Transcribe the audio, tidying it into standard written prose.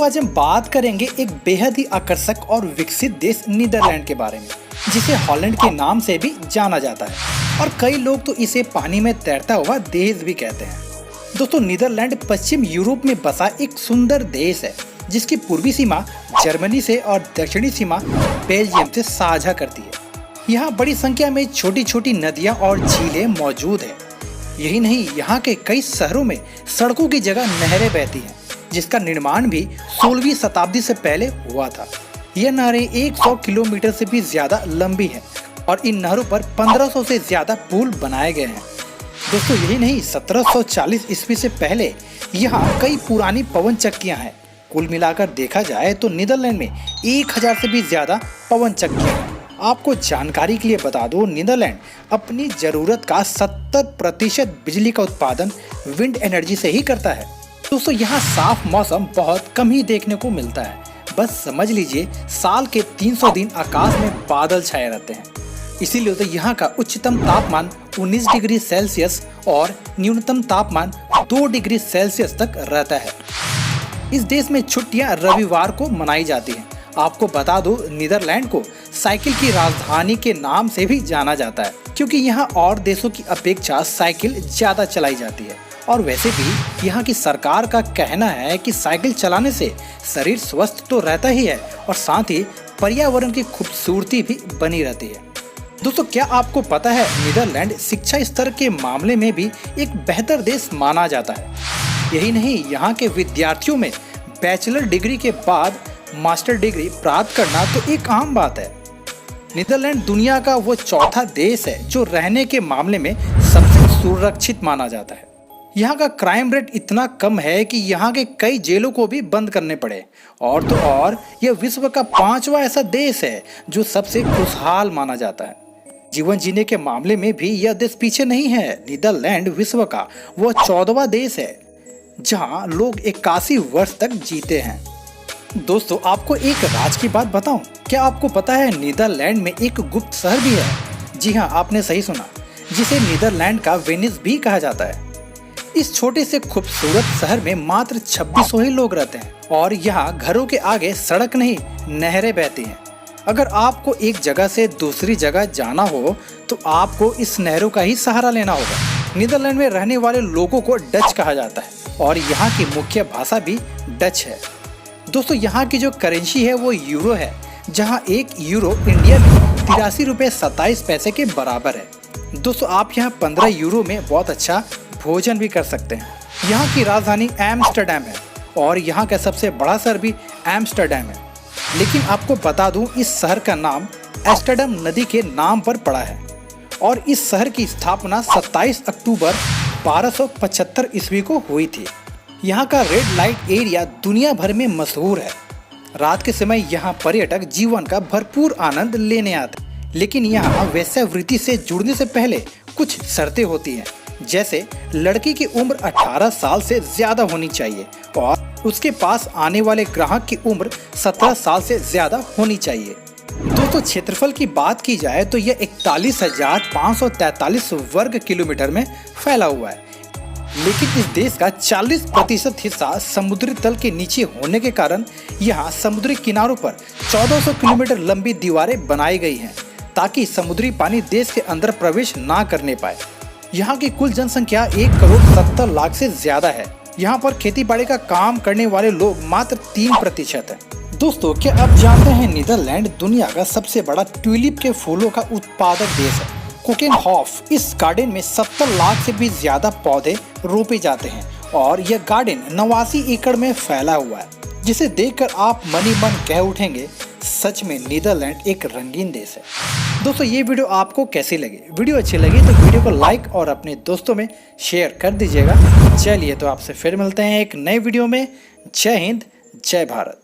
आज हम बात करेंगे एक बेहद ही आकर्षक और विकसित देश नीदरलैंड के बारे में, जिसे हॉलैंड के नाम से भी जाना जाता है और कई लोग तो इसे पानी में तैरता हुआ देश भी कहते हैं। दोस्तों, नीदरलैंड पश्चिम यूरोप में बसा एक सुंदर देश है जिसकी पूर्वी सीमा जर्मनी से और दक्षिणी सीमा बेल्जियम से साझा करती है। यहाँ बड़ी संख्या में छोटी छोटी नदियाँ और झीलें मौजूद है। यही नहीं, यहाँ के कई शहरों में सड़कों की जगह नहरें बहती हैं, जिसका निर्माण भी 16वीं शताब्दी से पहले हुआ था। यह नहरें 100 किलोमीटर से भी ज्यादा लंबी हैं और इन नहरों पर 1500 से ज्यादा पुल बनाए गए हैं। दोस्तों, यही नहीं, 1740 ईस्वी से पहले यहाँ कई पुरानी पवन चक्कियाँ हैं। कुल मिलाकर देखा जाए तो नीदरलैंड में 1000 से भी ज्यादा पवन चक्कियाँ हैं। आपको जानकारी के लिए बता दो, नीदरलैंड अपनी जरूरत का 70% बिजली का उत्पादन विंड एनर्जी से ही करता है। दोस्तों, यहाँ साफ मौसम बहुत कम ही देखने को मिलता है। बस समझ लीजिए, साल के 300 दिन आकाश में बादल छाए रहते हैं। इसीलिए तो यहाँ का उच्चतम तापमान 19 डिग्री सेल्सियस और न्यूनतम तापमान 2 डिग्री सेल्सियस तक रहता है। इस देश में छुट्टियां रविवार को मनाई जाती हैं। आपको बता दो, नीदरलैंड को साइकिल की राजधानी के नाम से भी जाना जाता है, क्योंकि यहाँ और देशों की अपेक्षा साइकिल ज्यादा चलाई जाती है। और वैसे भी यहाँ की सरकार का कहना है कि साइकिल चलाने से शरीर स्वस्थ तो रहता ही है और साथ ही पर्यावरण की खूबसूरती भी बनी रहती है। दोस्तों, क्या आपको पता है, नीदरलैंड शिक्षा स्तर के मामले में भी एक बेहतर देश माना जाता है। यही नहीं, यहाँ के विद्यार्थियों में बैचलर डिग्री के बाद मास्टर डिग्री प्राप्त करना तो एक आम बात है। नीदरलैंड दुनिया का वो चौथा देश है जो रहने के मामले में सबसे सुरक्षित माना जाता है। यहाँ का क्राइम रेट इतना कम है कि यहाँ के कई जेलों को भी बंद करने पड़े। और तो और, यह विश्व का 5वां ऐसा देश है जो सबसे खुशहाल माना जाता है। जीवन जीने के मामले में भी यह देश पीछे नहीं है। नीदरलैंड विश्व का वो 14वां देश है जहाँ लोग 81 वर्ष तक जीते हैं। दोस्तों, आपको एक राज की बात बताऊं, क्या आपको पता है नीदरलैंड में एक गुप्त शहर भी है? जी हाँ, आपने सही सुना, जिसे नीदरलैंड का वेनिस भी कहा जाता है। इस छोटे से खूबसूरत शहर में मात्र 2600 ही लोग रहते हैं और यहाँ घरों के आगे सड़क नहीं, नहरें बहती हैं। अगर आपको एक जगह से दूसरी जगह जाना हो तो आपको इस नहरों का ही सहारा लेना होगा। नीदरलैंड में रहने वाले लोगों को डच कहा जाता है और यहाँ की मुख्य भाषा भी डच है। दोस्तों, यहाँ की जो करेंसी है वो यूरो है, जहाँ 1 यूरो इंडिया में 83 रुपये 27 पैसे के बराबर है। दोस्तों, आप यहाँ 15 यूरो में बहुत अच्छा भोजन भी कर सकते हैं। यहाँ की राजधानी एम्स्टर्डम है और यहाँ का सबसे बड़ा शहर भी एम्स्टर्डम है। लेकिन आपको बता दूं, इस शहर का नाम एम्स्टर्डम नदी के नाम पर पड़ा है और इस शहर की स्थापना 27 अक्टूबर 1275 ईस्वी को हुई थी। यहाँ का रेड लाइट एरिया दुनिया भर में मशहूर है। रात के समय यहाँ पर्यटक जीवन का भरपूर आनंद लेने आते हैं। लेकिन यहाँ वेश्यावृत्ति से जुड़ने से पहले कुछ शर्तें होती हैं, जैसे लड़की की उम्र 18 साल से ज्यादा होनी चाहिए और उसके पास आने वाले ग्राहक की उम्र 17 साल से ज्यादा होनी चाहिए। दोस्तों, क्षेत्रफल की बात की जाए तो यह 41,543 वर्ग किलोमीटर में फैला हुआ है। लेकिन इस देश का 40% हिस्सा समुद्री तल के नीचे होने के कारण यहाँ समुद्री किनारों पर 1400 किलोमीटर लंबी दीवारें बनाई गई हैं, ताकि समुद्री पानी देश के अंदर प्रवेश ना करने पाए। यहाँ की कुल जनसंख्या 1,70,00,000 से ज्यादा है। यहाँ पर खेती बाड़ी का काम करने वाले लोग मात्र 3% है। दोस्तों, क्या आप जानते हैं, नीदरलैंड दुनिया का सबसे बड़ा ट्यूलिप के फूलों का उत्पादक देश है। कोकेनहॉफ इस गार्डन में 70 लाख से भी ज्यादा पौधे रोपे जाते हैं और यह गार्डन 89 एकड़ में फैला हुआ है, जिसे देखकर आप मन ही मन कह उठेंगे, सच में नीदरलैंड एक रंगीन देश है। दोस्तों, ये वीडियो आपको कैसी लगी? वीडियो अच्छी लगी तो वीडियो को लाइक और अपने दोस्तों में शेयर कर दीजिएगा। चलिए, तो आपसे फिर मिलते हैं एक नए वीडियो में। जय हिंद, जय भारत।